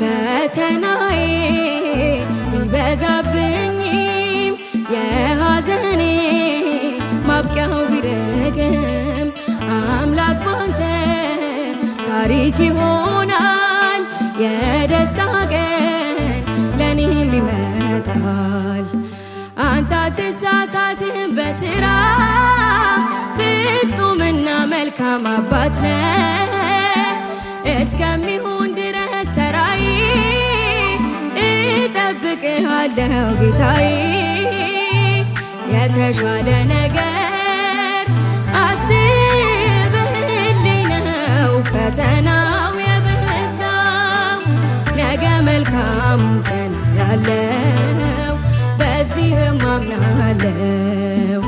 ፈተናዬ ቢበዛብኝም የሐዘኔ ማብቂያው ቢረግም አምላክ ባንተ ታሪክ ይሆናል። የደስታ ቀን ለኔም ይመጣል። አንተ አትሳሳትም በስራ ፍጹምና መልካም አባት ነህ። እስከሚሆን ድረስ ተራዬ እጠብቅሃለሁ ጌታዬ። የተሻለ ነገር አስብህልኝ ነው ፈተናው የበዛው። ነገ መልካም ቀን ያለው በዚህም አምናለሁ።